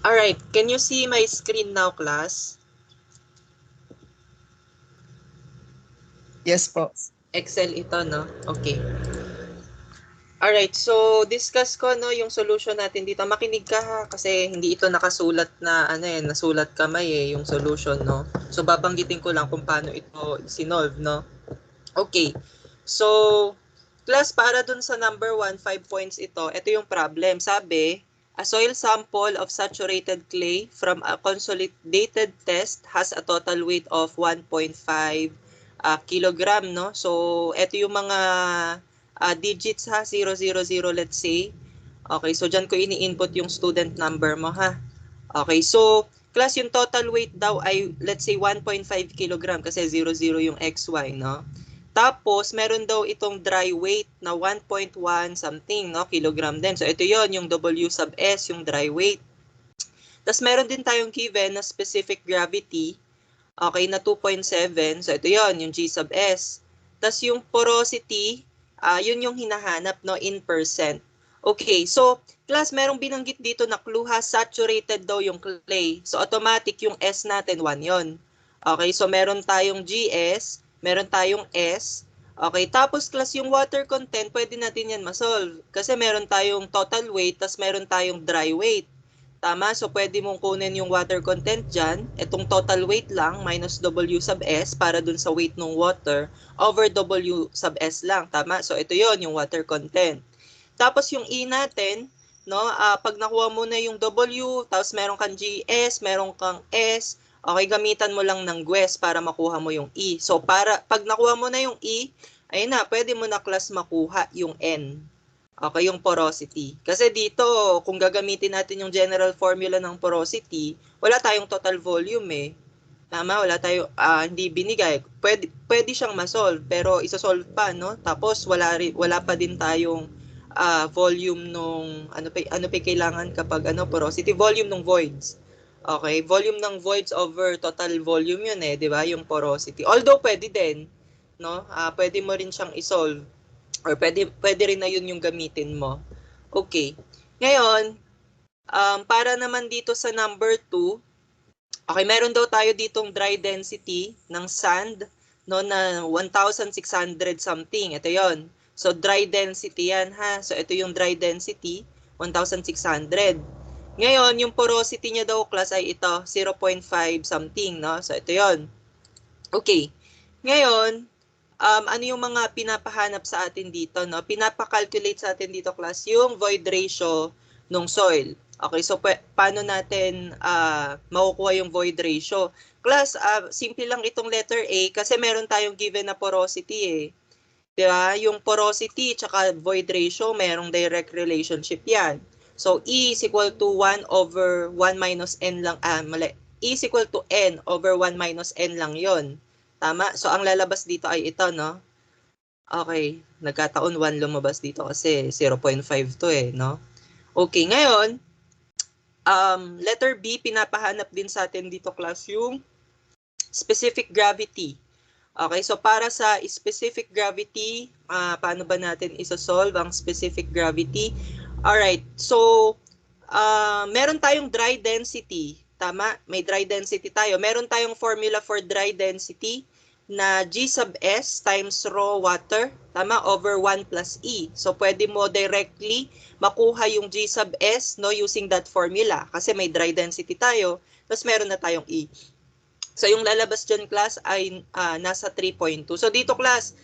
Alright, can you see my screen now, class? Yes po. Excel ito, no? Okay. Alright, so discuss ko no yung solution natin dito. Makinig ka ha kasi hindi ito nakasulat na nasulat kamay yung solution, no. So babanggitin ko lang kung paano ito sinolve, no. Okay. So class, para dun sa number 1, 5 points ito. Ito yung problem. Sabi, a soil sample of saturated clay from a consolidated test has a total weight of 1.5 kilogram, no. So ito yung mga digits ha, 000, let's say. Okay, so dyan ko ini-input yung student number mo ha. Okay, so class, yung total weight daw ay let's say 1.5 kilogram kasi 00 yung XY, no? Tapos meron daw itong dry weight na 1.1 something, no, kilogram din. So ito yon yung W sub S, yung dry weight. Tapos meron din tayong given na specific gravity, okay, na 2.7. So ito yon yung G sub S. Tapos yung porosity, yun yung hinahanap, no, in percent. Okay, so class, merong binanggit dito na clue ha, saturated daw yung clay. So automatic yung S natin 1 yon. Okay, so meron tayong GS, meron tayong S. Okay, tapos class, yung water content, pwede natin yan masolve. Kasi meron tayong total weight, tapos meron tayong dry weight. Tama? So, pwede mong kunin yung water content dyan. Itong total weight lang, minus W sub S para dun sa weight ng water, over W sub S lang. Tama? So, ito yon yung water content. Tapos, yung E natin, no, pag nakuha mo na yung W, tapos meron kang GS, meron kang S, okay, gamitan mo lang ng GWES para makuha mo yung E. So, pag nakuha mo na yung E, ayun na, pwede mo na class makuha yung N. Okay, yung porosity. Kasi dito, kung gagamitin natin yung general formula ng porosity, wala tayong total volume eh. Tama, wala tayo, hindi binigay. Pwede siyang masolve, pero isa-solve pa, no? Tapos wala pa din tayong volume nung ano pa kailangan kapag porosity, volume ng voids. Okay, volume ng voids over total volume yun eh, 'di ba? Yung porosity. Although pwede din, no? Pwede mo rin siyang isolve or pwede rin na yun yung gamitin mo. Okay. Ngayon, para naman dito sa number 2, okay, meron daw tayo ditong dry density ng sand, no, na 1,600 something. Ito yon. So, dry density yan, ha. So, ito yung dry density, 1,600. Ngayon, yung porosity niya daw, class, ay ito, 0.5 something, no. So, ito yon. Okay. Ngayon, ano yung mga pinapahanap sa atin dito, no? Pinapa-calculate sa atin dito, class, yung void ratio ng soil. Okay, so paano natin makukuha yung void ratio? Class, simple lang itong letter A kasi meron tayong given na porosity eh. Diba? Yung porosity tsaka void ratio, merong direct relationship yan. So, E is equal to 1 over 1 minus N lang, mali. E is equal to N over 1 minus N lang yon. Tama? So, ang lalabas dito ay ito, no? Okay. Nagkataon 1 lumabas dito kasi 0.5 to eh, no? Okay, ngayon, letter B, pinapahanap din sa atin dito, class, yung specific gravity. Okay, so para sa specific gravity, paano ba natin isosolve ang specific gravity? Alright, so meron tayong dry density. Tama? May dry density tayo. Meron tayong formula for dry density na G sub S times raw water, tama, over 1 plus E. So, pwede mo directly makuha yung G sub S, no, using that formula. Kasi may dry density tayo, tapos meron na tayong E. So, yung lalabas dyan, class, ay nasa 3.2. So, dito, class,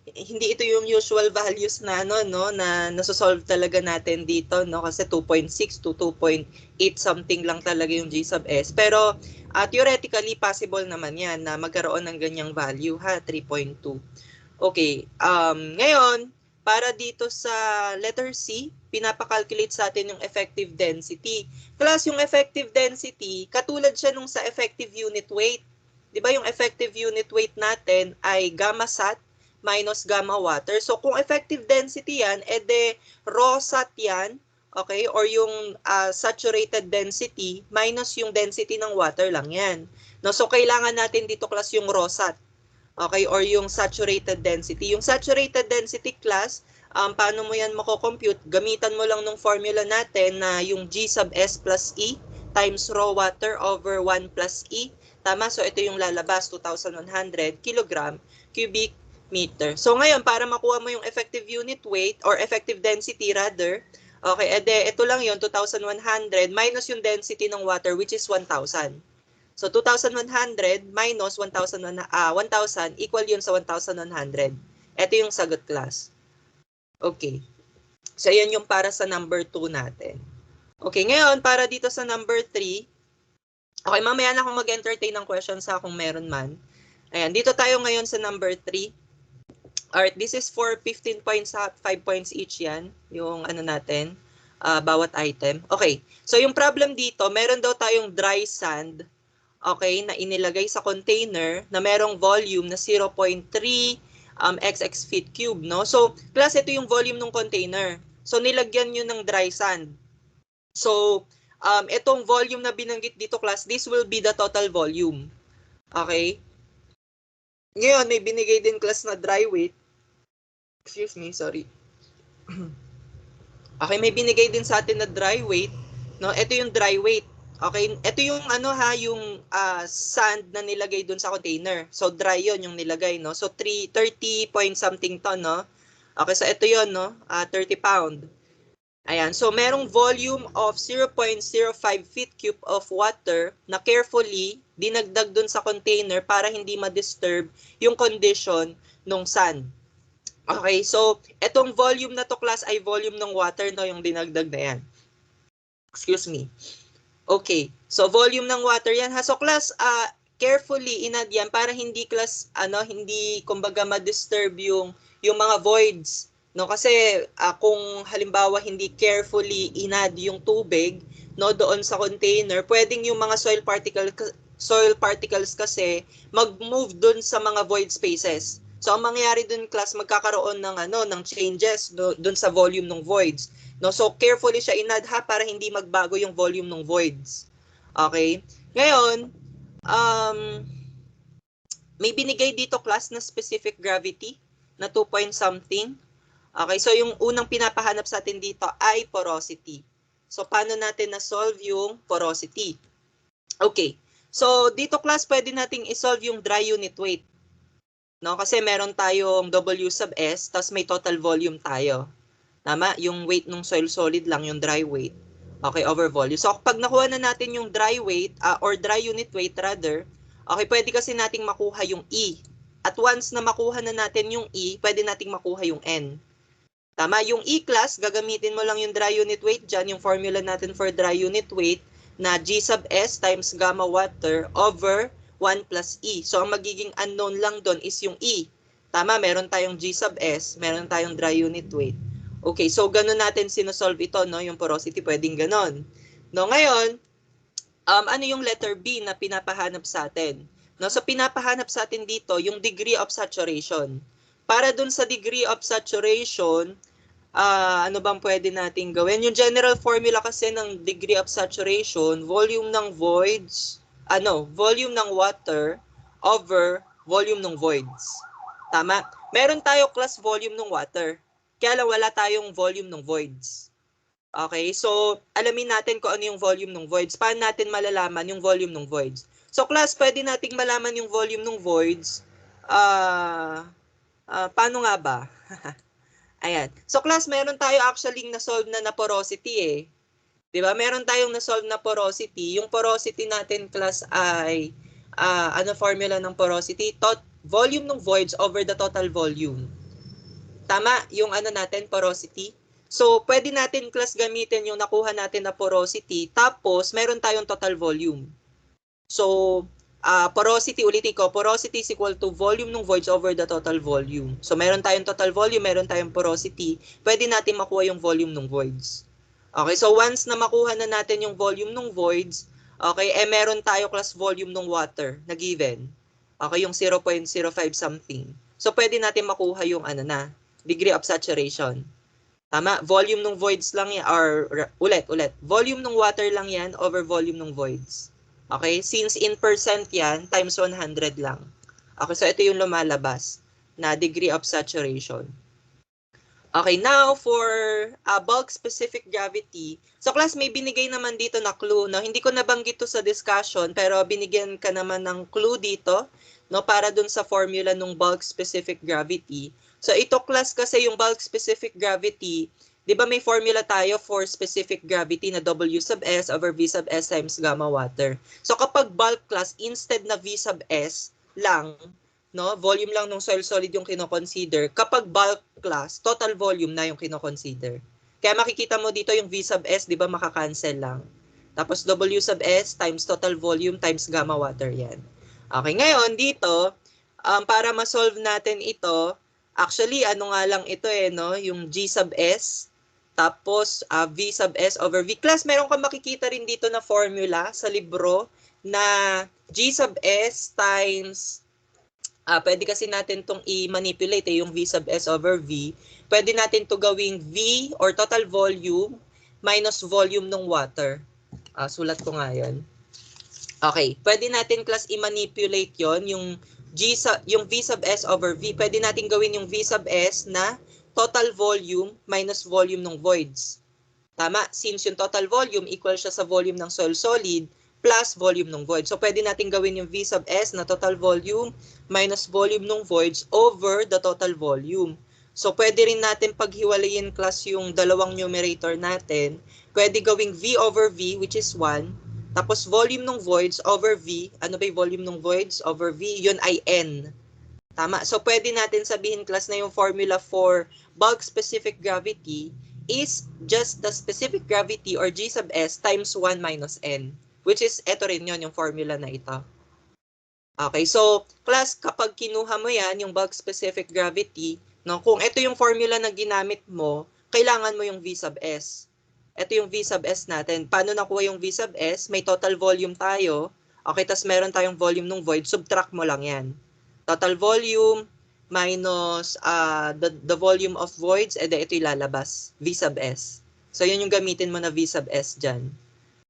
hindi ito yung usual values na na nasosolve talaga natin dito, no, kasi 2.6 to 2.8 something lang talaga yung G sub S. Pero theoretically possible naman yan na magkaroon ng ganyang value, ha, 3.2. Okay, ngayon para dito sa letter C, pinapa-calculate sa atin yung effective density. Class, yung effective density, katulad siya nung sa effective unit weight. 'Di ba yung effective unit weight natin ay gamma sat minus gamma water. So kung effective density yan, ede raw sat yan, okay? Or yung saturated density minus yung density ng water lang yan. No, so kailangan natin dito, class, yung raw sat. Okay, or yung saturated density. Yung saturated density, class, paano mo yan mako-compute? Gamitan mo lang ng formula natin na yung G sub S plus E times raw water over 1 plus E. Tama? So ito yung lalabas, 2,100 kilogram cubic meter. So ngayon, para makuha mo yung effective unit weight or effective density rather, okay, ede ito lang yun, 2,100 minus yung density ng water which is 1,000. So 2,100 minus 1,000 equal yun sa 1,100. Ito yung sagot, class. Okay. So yan yung para sa number 2 natin. Okay, ngayon para dito sa number 3. Okay, mamaya na akong mag-entertain ng questions kung meron man. Ayan, dito tayo ngayon sa number 3. Alright, this is for 15 points, 5 points each yan, yung ano natin, bawat item. Okay, so yung problem dito, meron daw tayong dry sand, okay, na inilagay sa container na merong volume na 0.3 xx feet cube, no? So, class, ito yung volume ng container. So, nilagyan nyo ng dry sand. So, itong volume na binanggit dito, class, this will be the total volume. Okay? Ngayon, may binigay din, class, na dry weight. Excuse me, sorry. Okay, may binigay din sa atin na dry weight. No? Ito yung dry weight. Okay, ito yung ano ha, yung sand na nilagay dun sa container. So dry yon yung nilagay, no. So 30 point something ton, no. Okay, so ito yon, no. 30 pound. Ayan, so merong volume of 0.05 feet cube of water na carefully dinagdag dun sa container para hindi ma-disturb yung condition ng sand. Okay, so etong volume na to, class, ay volume ng water, no, yung dinagdag na yan. Excuse me. Okay, so volume ng water yan ha. So class, carefully inad yan para hindi, class, hindi kumbaga ma-disturb yung mga voids, no? Kasi kung halimbawa hindi carefully inad yung tubig, no, doon sa container, pwedeng yung mga soil particles kasi mag-move doon sa mga void spaces. So ang mangyayari doon, class, magkakaroon ng ng changes doon sa volume ng voids. No, so carefully siya inad ha para hindi magbago yung volume ng voids. Okay? Ngayon, may binigay dito, class, na specific gravity na 2 point something. Okay, so yung unang pinapahanap sa atin dito ay porosity. So paano natin na-solve yung porosity? Okay. So dito, class, pwede nating i-solve yung dry unit weight. No, kasi meron tayong W sub S, tapos may total volume tayo. Tama? Yung weight ng soil solid lang, yung dry weight. Okay, over volume. So, pag nakuha na natin yung dry weight, or dry unit weight rather, okay, pwede kasi nating makuha yung E. At once na makuha na natin yung E, pwede nating makuha yung N. Tama? Yung E, class, gagamitin mo lang yung dry unit weight dyan, yung formula natin for dry unit weight na G sub S times gamma water over 1 plus E. So, ang magiging unknown lang doon is yung E. Tama? Meron tayong G sub S, meron tayong dry unit weight. Okay, so ganun natin sinosolve ito, no? Yung porosity, pwedeng ganon. No, ngayon, ano yung letter B na pinapahanap sa atin? No, so pinapahanap sa atin dito yung degree of saturation. Para dun sa degree of saturation, ano bang pwede natin gawin? Yung general formula kasi ng degree of saturation, volume ng voids, volume ng water over volume ng voids. Tama? Meron tayo, class, volume ng water. Kaya lang wala tayong volume ng voids. Okay, so alamin natin kung ano yung volume ng voids. Paano natin malalaman yung volume ng voids? So class, pwede nating malaman yung volume ng voids. Paano nga ba? Ayan. So class, meron tayo actually na-solve na porosity eh. Diba? Meron tayong na-solve na porosity. Yung porosity natin, class, ay formula ng porosity? Volume ng voids over the total volume. Tama, yung natin, porosity. So, pwede natin, class, gamitin yung nakuha natin na porosity, tapos meron tayong total volume. So, porosity, ulitin ko, porosity is equal to volume ng voids over the total volume. So, meron tayong total volume, meron tayong porosity, pwede natin makuha yung volume ng voids. Okay, so once na makuha na natin yung volume ng voids, okay, meron tayo, class, volume ng water na given. Okay, yung 0.05 something. So, pwede natin makuha yung degree of saturation. Tama? Volume ng voids lang yan, or ulit. Volume ng water lang yan over volume ng voids. Okay? Since in percent yan, times 100 lang. Okay, so ito yung lumalabas na degree of saturation. Okay, now for bulk specific gravity. So class, may binigay naman dito na clue, no? Hindi ko nabanggit to sa discussion, pero binigyan ka naman ng clue dito, no, para dun sa formula ng bulk specific gravity. So ito class kasi yung bulk specific gravity, 'di ba may formula tayo for specific gravity na W sub S over V sub S times gamma water. So kapag bulk class, instead na V sub S lang, no, volume lang ng soil solid yung kino-consider. Kapag bulk class, total volume na yung kino-consider. Kaya makikita mo dito yung V sub S, di ba, makakancel lang. Tapos W sub S times total volume times gamma water yan. Okay, ngayon dito, para ma-solve natin ito, actually, ano nga lang ito no, yung G sub S, tapos V sub S over V. Class, meron kang makikita rin dito na formula sa libro na G sub S times pwede kasi natin itong i-manipulate yung V sub S over V. Pwede natin ito gawing V or total volume minus volume ng water. Sulat ko nga yan. Okay, pwede natin class i-manipulate yon yung V sub S over V. Pwede natin gawin yung V sub S na total volume minus volume ng voids. Tama, since yung total volume equal siya sa volume ng soil solid, plus volume ng void. So, pwede natin gawin yung V sub S na total volume minus volume ng voids over the total volume. So, pwede rin natin paghiwalayin class yung dalawang numerator natin. Pwede gawing V over V, which is 1. Tapos, volume ng voids over V. Ano ba yung volume ng voids over V? Yun ay N. Tama. So, pwede natin sabihin class na yung formula for bulk specific gravity is just the specific gravity or G sub S times 1 minus N. Which is, eto rin yun, yung formula na ito. Okay, so, class, kapag kinuha mo yan, yung bulk specific gravity, no, kung ito yung formula na ginamit mo, kailangan mo yung V sub S. Ito yung V sub S natin. Paano nakuha yung V sub S? May total volume tayo. Okay, tas meron tayong volume ng void. Subtract mo lang yan. Total volume minus the volume of voids, edi ito ilalabas. V sub S. So, yun yung gamitin mo na V sub S dyan.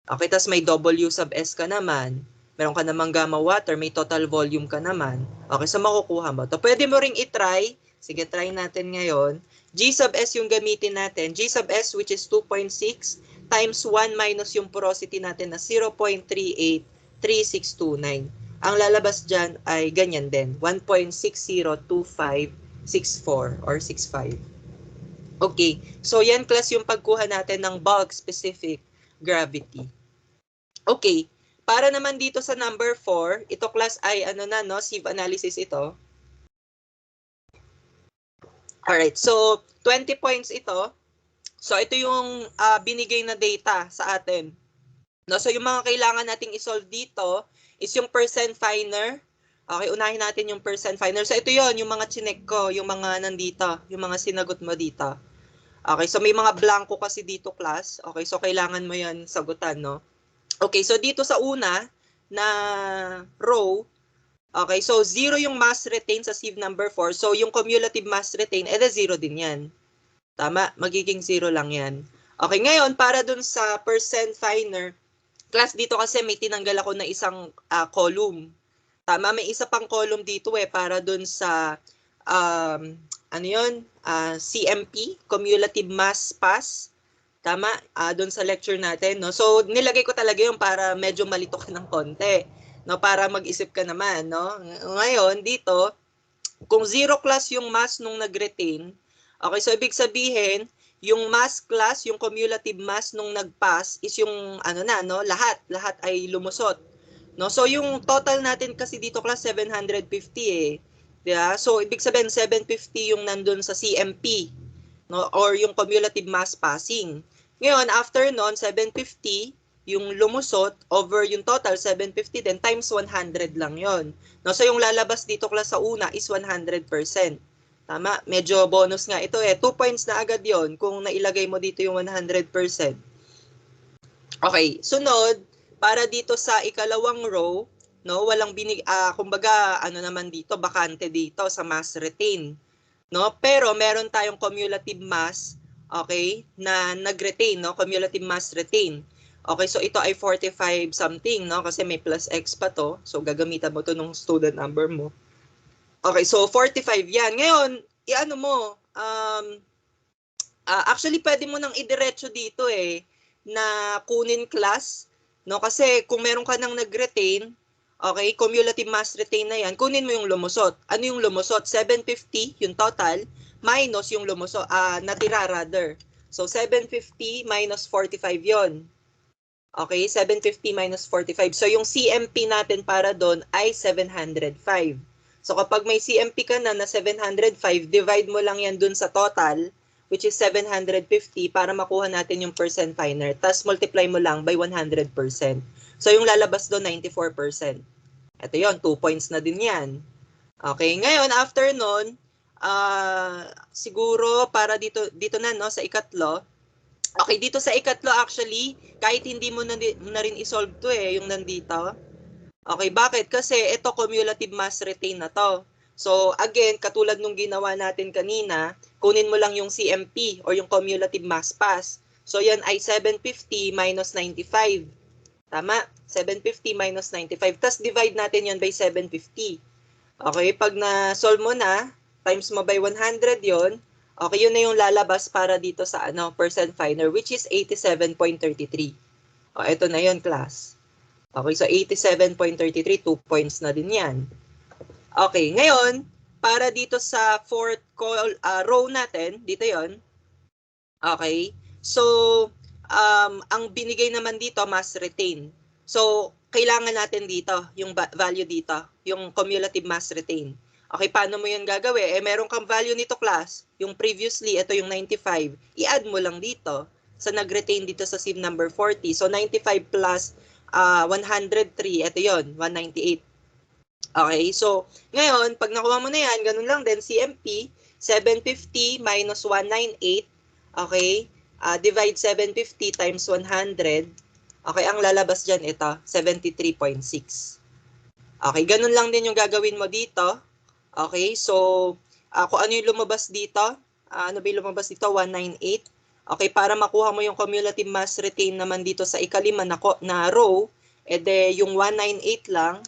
Okay, tas may W sub S ka naman. Meron ka namang gamma water, may total volume ka naman. Okay, so makukuha mo to. Pwede mo ring itry. Sige, try natin ngayon. G sub S yung gamitin natin. G sub S which is 2.6 times 1 minus yung porosity natin na 0.383629. Ang lalabas dyan ay ganyan din. 1.602564 or 65. Okay, so yan class yung pagkuha natin ng bulk specific gravity. Okay, para naman dito sa number 4, ito class ay ano na, no, sieve analysis ito. Alright, so 20 points ito. So ito yung binigay na data sa atin. No, so yung mga kailangan nating i-solve dito is yung percent finer. Okay, unahin natin yung percent finer. So ito yon, yung mga chinek ko, yung mga nandito, yung mga sinagot mo dito. Okay, so may mga blanco kasi dito class. Okay, so kailangan mo yan sagutan, no? Okay, so dito sa una na row, okay, so 0 yung mass retain sa sieve number 4. So yung cumulative mass retain, edi 0 din yan. Tama, magiging 0 lang yan. Okay, ngayon para dun sa percent finer, class dito kasi may tinanggal ako na isang column. Tama, may isa pang column dito para dun sa ano yun, CMP, cumulative mass pass. Tama, doon sa lecture natin, no? So, nilagay ko talaga yung para medyo malito ka ng konti, no? Para mag-isip ka naman, no? Ngayon, dito, kung 0 class yung mass nung nag-retain, okay, so ibig sabihin, yung mass class, yung cumulative mass nung nag-pass is yung, ano na, no? Lahat ay lumusot. No? So, yung total natin kasi dito class, 750 Diba? So, ibig sabihin, 750 yung nandun sa CMP, no, or yung cumulative mass passing. Ngayon, after nun, 750, yung lumusot over yung total, 750 din, times 100 lang yon. No, so yung lalabas dito class sa una is 100%. Tama? Medyo bonus nga ito 2 points na agad yon kung nailagay mo dito yung 100%. Okay, sunod, para dito sa ikalawang row, no, walang kumbaga, ano naman dito, bakante dito sa mass retain. No? Pero meron tayong cumulative mass, okay, na nag-retain, no? Cumulative mass retain. Okay, so ito ay 45 something, no? Kasi may plus X pa to. So gagamitan mo to nung student number mo. Okay, so 45 yan. Ngayon, iano mo, Actually, pwede mo nang idiretso dito na kunin class, no? Kasi kung meron ka nang nag-retain, okay, cumulative mass retain na yan, kunin mo yung lumusot. Ano yung lumusot? 750 yung total minus yung lumusot, natira rather. So 750 minus 45 yon. Okay, 750 minus 45. So yung CMP natin para doon ay 705. So kapag may CMP ka na 705, divide mo lang yan doon sa total, which is 750 para makuha natin yung percent finer. Tapos multiply mo lang by 100%. So yung lalabas doon 94%. Ito yon, 2 points na din yan. Okay, ngayon after nun, siguro para dito na no sa ikatlo. Okay, dito sa ikatlo actually, kahit hindi mo na rin isolve to yung nandito. Okay, bakit? Kasi ito cumulative mass retain na to. So again, katulad nung ginawa natin kanina, kunin mo lang yung CMP or yung cumulative mass pass. So yan ay 750 minus 95. Tama? 750 minus 95. Tapos divide natin yan by 750. Okay, pag na-solve mo na, times mo by 100 yon. Okay, yun na yung lalabas para dito sa percent finer, which is 87.33. O, ito na yun, class. Okay, so 87.33, 2 points na din yan. Okay, ngayon, para dito sa fourth row natin, dito yon. Okay, so, ang binigay naman dito, mass retain. So, kailangan natin dito, yung value dito, yung cumulative mass retain. Okay, paano mo yun gagawin? Meron kang value nito, class. Yung previously, ito yung 95. I-add mo lang dito sa nag-retain dito sa sieve number 40. So, 95 plus 103, ito yon 198. Okay, so, ngayon, pag nakuha mo na yan, ganun lang din, CMP, 750 minus 198, okay, divide 750 times 100, okay, ang lalabas dyan, ito, 73.6. Okay, ganun lang din yung gagawin mo dito. Okay, so kung ano yung lumabas dito, ano ba yung lumabas dito? 198. Okay, para makuha mo yung cumulative mass retain naman dito sa ikalima na row, ede yung 198 lang,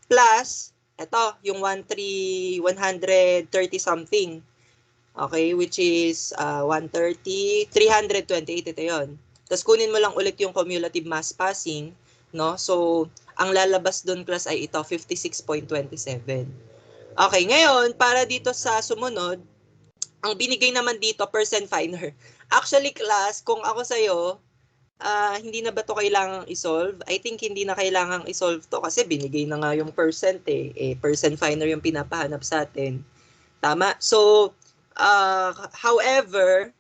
plus, eto, yung 130 something. Okay, which is 130, 328, ito yun. Tapos kunin mo lang ulit yung cumulative mass passing, no? So, ang lalabas doon, class, ay ito, 56.27. Okay, ngayon, para dito sa sumunod, ang binigay naman dito, percent finer. Actually, class, kung ako sa'yo, hindi na ba to kailangang isolve? I think hindi na kailangang isolve to kasi binigay na nga yung percent percent finer yung pinapahanap sa atin. Tama? So, however,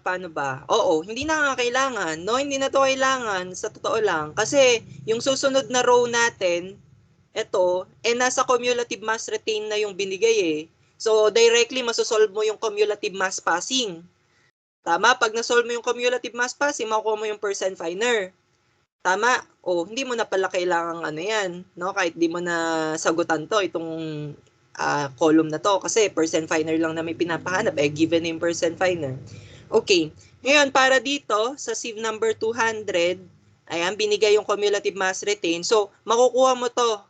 paano ba? Oo, hindi na nga kailangan. No, hindi na to kailangan sa totoo lang. Kasi yung susunod na row natin, ito, nasa cumulative mass retain na yung binigay So, directly masosolve mo yung cumulative mass passing. Tama? Pag nasolve mo yung cumulative mass passing, makukuha mo yung percent finer. Tama? O, hindi mo na pala kailangan yan. No? Kahit di mo na sagutan to, itong column na to. Kasi percent finer lang na may pinapahanap. Given yung percent finer. Okay. Ngayon, para dito, sa sieve number 200, ayan, binigay yung cumulative mass retain. So, makukuha mo to.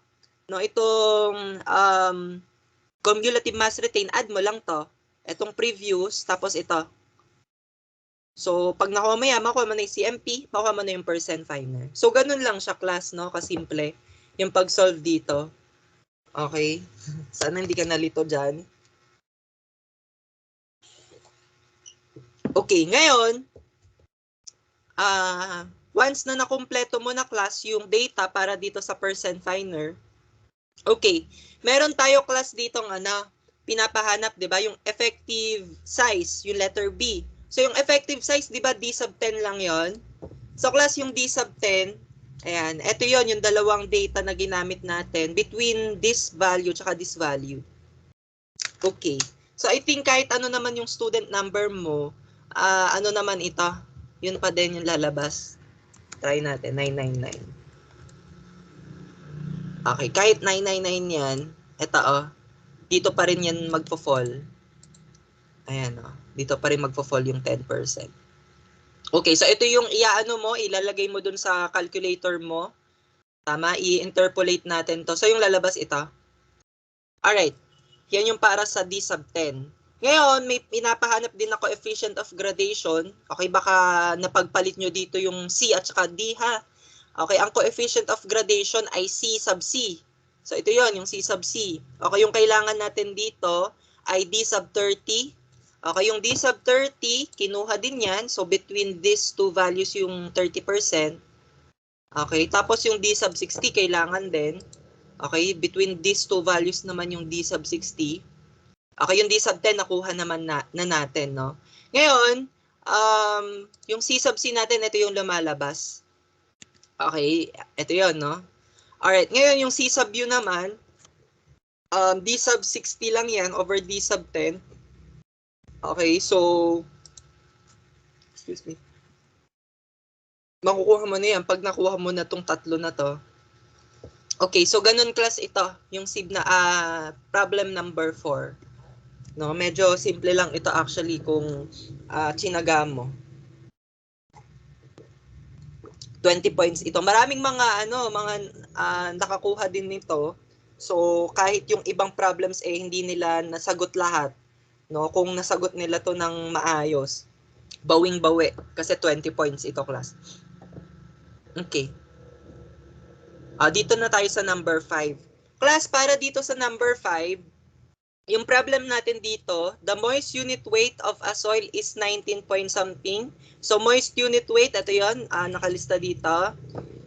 No, itong cumulative mass retain, add mo lang to. Itong previous, tapos ito. So, pag nakuha mo yan, makuha mo na yung CMP, makuha mo na yung percent finer. So, ganun lang siya, class, no? Kasimple. Yung pag-solve dito. Okay? Sana hindi ka nalito dyan. Okay, ngayon, once na nakumpleto mo na, class, yung data para dito sa percent finer, okay, meron tayo, class, dito pinapahanap, 'di ba? Yung effective size, yung letter B. So yung effective size, 'di ba, D sub 10 lang 'yon. So class, yung D sub 10, ayan, ito 'yon, yung dalawang data na ginamit natin between this value at this value. Okay. So I think kahit ano naman yung student number mo, ano naman ito, yun pa din yung lalabas. Try natin, 999. Okay, kahit 999 yan, ito dito pa rin yan magfo-fall. Ayan dito pa rin magfo-fall yung 10%. Okay, so ito yung iaano mo, ilalagay mo dun sa calculator mo. Tama, i-interpolate natin to. So yung lalabas ito. Alright, yan yung para sa D sub 10. Ngayon, may pinapahanap din na coefficient of gradation. Okay, baka napagpalit nyo dito yung C at saka D ha. Okay, ang coefficient of gradation ay C sub C. So ito yon yung C sub C. Okay, yung kailangan natin dito ay D sub 30. Okay, yung D sub 30, kinuha din yan. So between these two values yung 30%. Okay, tapos yung D sub 60 kailangan din. Okay, between these two values naman yung D sub 60. Okay, yung D sub 10 nakuha naman na natin, no? Ngayon, yung C sub C natin, ito yung lumalabas. Okay, ito yon, no? Alright, ngayon yung C sub U naman, D sub 60 lang yan over D sub 10. Okay, so, excuse me. Makukuha mo na yan pag nakuha mo na tong tatlo na to. Okay, so ganun class ito, yung problem number 4. No, medyo simple lang ito actually kung tsinaga mo. 20 points ito. Maraming mga nakakuha din nito. So kahit yung ibang problems hindi nila nasagot lahat, no? Kung nasagot nila to ng maayos, bawing-bawi kasi 20 points ito class. Okay. Dito na tayo sa number 5. Class, para dito sa number 5, yung problem natin dito, the moist unit weight of a soil is 19 point something. So moist unit weight, ito yun, nakalista dito.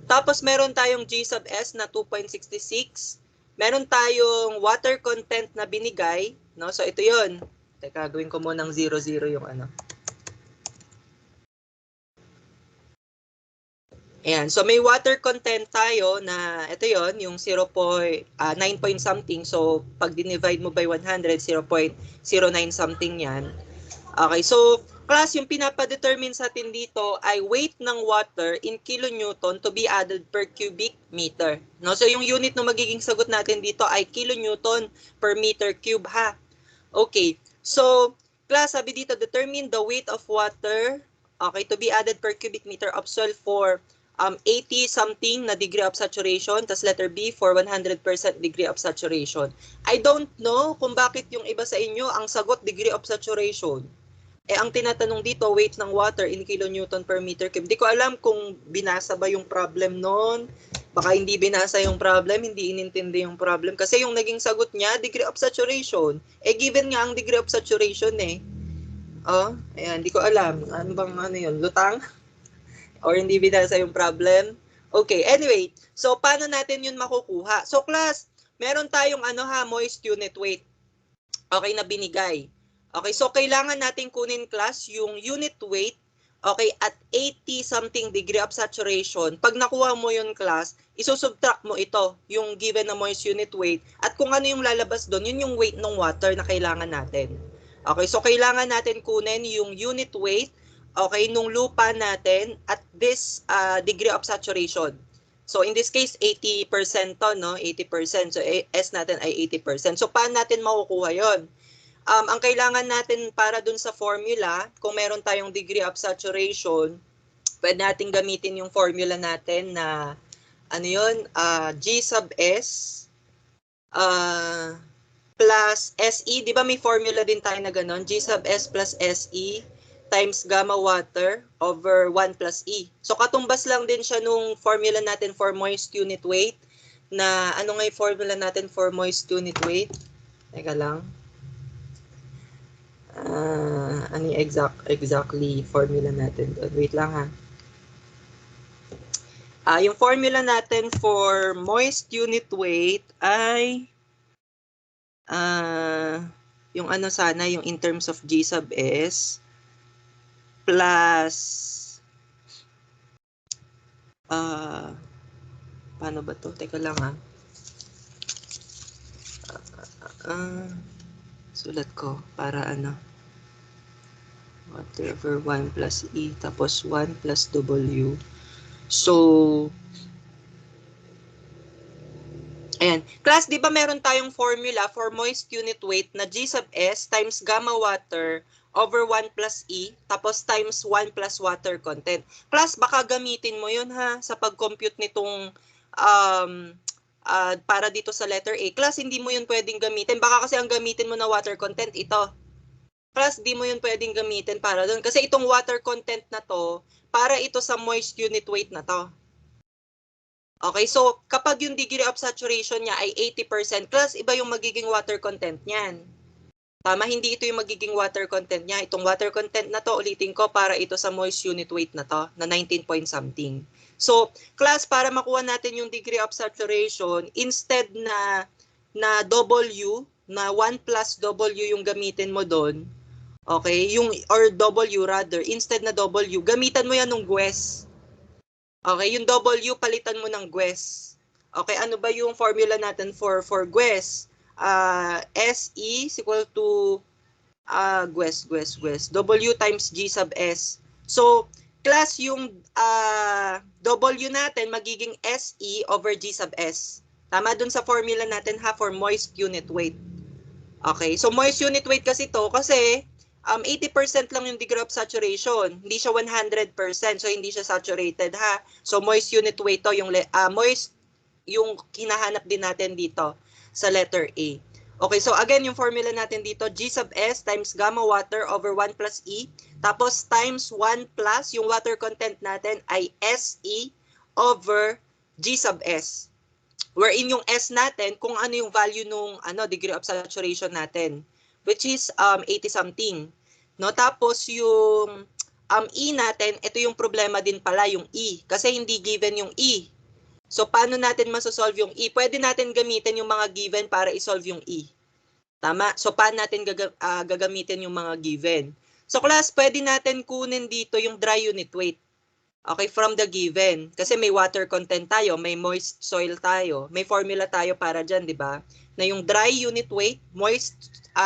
Tapos meron tayong G sub S na 2.66. Meron tayong water content na binigay, no? So ito yun. Teka, gawin ko muna ng 0, 0 yung ano. Ayan, so may water content tayo na ito yon yung 9 point something. So pag dinivide mo by 100, 0.09 something yan. Okay, so class, yung pinapadetermine sa atin dito ay weight ng water in kilonewton to be added per cubic meter. No? So yung unit na magiging sagot natin dito ay kilonewton per meter cube ha. Okay, so class, sabi dito, determine the weight of water, okay, to be added per cubic meter of soil for 80 something na degree of saturation, tas letter B for 100% degree of saturation. I don't know kung bakit yung iba sa inyo ang sagot degree of saturation. Ang tinatanong dito, weight ng water in kilonewton per meter cube. Hindi ko alam kung binasa ba yung problem noon. Baka hindi binasa yung problem, hindi inintindi yung problem. Kasi yung naging sagot niya, degree of saturation. Given nga ang degree of saturation ayan, hindi ko alam. Ano bang yun? Lutang? Or hindi binasa yung problem. Okay, anyway. So, paano natin yun makukuha? So, class, meron tayong moist unit weight. Okay, na binigay. Okay, so kailangan natin kunin class yung unit weight, okay, at 80 something degree of saturation. Pag nakuha mo yun class, isusubtract mo ito, yung given na moist unit weight, at kung ano yung lalabas doon, yun yung weight ng water na kailangan natin. Okay, so kailangan natin kunin yung unit weight, okay, nung lupa natin at this degree of saturation. So in this case, 80% to, no? 80%. So S natin ay 80%. So paano natin makukuha yon? Ang kailangan natin para dun sa formula, kung meron tayong degree of saturation, pwede natin gamitin yung formula natin na G sub S plus SE. Di ba may formula din tayo na ganon? G sub S plus SE times gamma water over 1 plus E. So katumbas lang din siya nung formula natin for moist unit weight na ano nga yung formula natin for moist unit weight? Teka lang. Ano yung exactly formula natin doon? Wait lang ha. Yung formula natin for moist unit weight ay yung yung in terms of G sub S plus paano ba to? Teka lang ha. Sulat ko para whatever 1 plus E tapos 1 plus W. So ayan. Class, di ba meron tayong formula for moist unit weight na G sub S times gamma water over 1 plus E tapos times 1 plus water content. Class, baka gamitin mo yun ha sa pag-compute nitong para dito sa letter A. Class, hindi mo yun pwedeng gamitin. Baka kasi ang gamitin mo na water content ito. class, di mo yun pwedeng gamitin para doon. Kasi itong water content na to, para ito sa moist unit weight na to. Okay, so kapag yung degree of saturation niya ay 80%, class, iba yung magiging water content niyan. Tama, hindi ito yung magiging water content niya. Itong water content na to, ulitin ko, para ito sa moist unit weight na to, na 19 point something. So, class, para makuha natin yung degree of saturation, instead na W, na 1 plus W yung gamitin mo doon, okay, yung, or W rather, instead na W, gamitan mo yan ng GWES. Okay, yung W, palitan mo ng GWES. Okay, ano ba yung formula natin for GWES? SE is equal to GWES. W times G sub S. So, class, yung W natin magiging SE over G sub S. Tama dun sa formula natin ha, for moist unit weight. Okay, so moist unit weight kasi to, kasi 80% lang yung degree of saturation. Hindi siya 100%, so hindi siya saturated ha. So moist unit weight to, yung moist yung hinahanap din natin dito sa letter A. Okay, so again, yung formula natin dito, G sub S times gamma water over 1 plus E. Tapos times 1 plus, yung water content natin ay SE over G sub S. Wherein yung S natin, kung ano yung value nung degree of saturation natin, which is 80 something. No, tapos yung E natin, ito yung problema din pala, yung E, kasi hindi given yung E. So paano natin masosolve yung E? Pwede natin gamitin yung mga given para isolve yung E. Tama? So paano natin gagamitin yung mga given? So class, pwede natin kunin dito yung dry unit weight. Okay, from the given. Kasi may water content tayo, may moist soil tayo, may formula tayo para dyan, di ba? Na yung dry unit weight, moist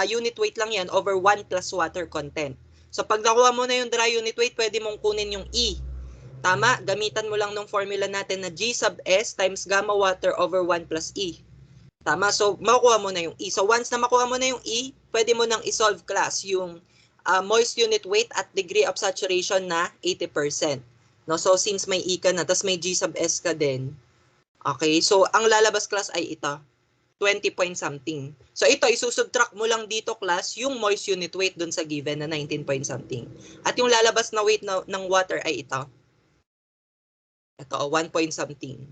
unit weight lang yan over 1 plus water content. So pag nakuha mo na yung dry unit weight, pwede mong kunin yung E. Tama, gamitan mo lang ng formula natin na G sub S times gamma water over 1 plus E. Tama, so makukuha mo na yung E. So once na makuha mo na yung E, pwede mo nang isolve class yung moist unit weight at degree of saturation na 80%. No, so since may E ka na, tas may G sub S ka din. Okay, so ang lalabas class ay ito, 20 point something. So ito, isusubtract mo lang dito class yung moist unit weight dun sa given na 19 point something. At yung lalabas na weight ng water ay ito. Ito, 1 point something.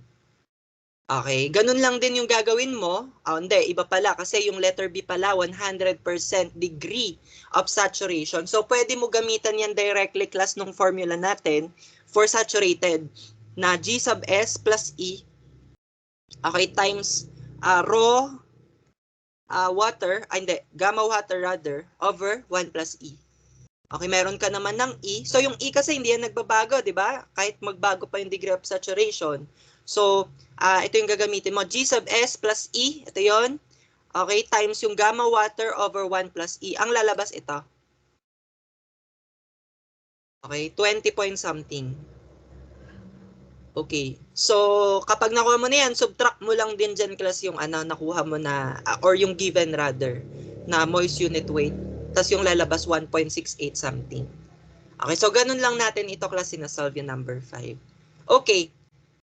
Okay, ganun lang din yung gagawin mo. Hindi, iba pala kasi yung letter B pala, 100% degree of saturation. So pwede mo gamitan yan directly class nung formula natin for saturated na G sub S plus E, okay, times raw water, gamma water rather, over 1 plus E. Okay, meron ka naman ng E. So yung E kasi hindi yan nagbabago, di ba? Kahit magbago pa yung degree of saturation. So, ito yung gagamitin mo. G sub S plus E, ito yon. Okay, times yung gamma water over 1 plus E. Ang lalabas ito. Okay, 20 point something. Okay, so kapag nakuha mo na yan, subtract mo lang din dyan class yung nakuha mo na, or yung given rather, na moist unit weight. Tapos yung lalabas 1.68 something. Okay, so ganun lang natin ito class sinasolve yung number 5. Okay,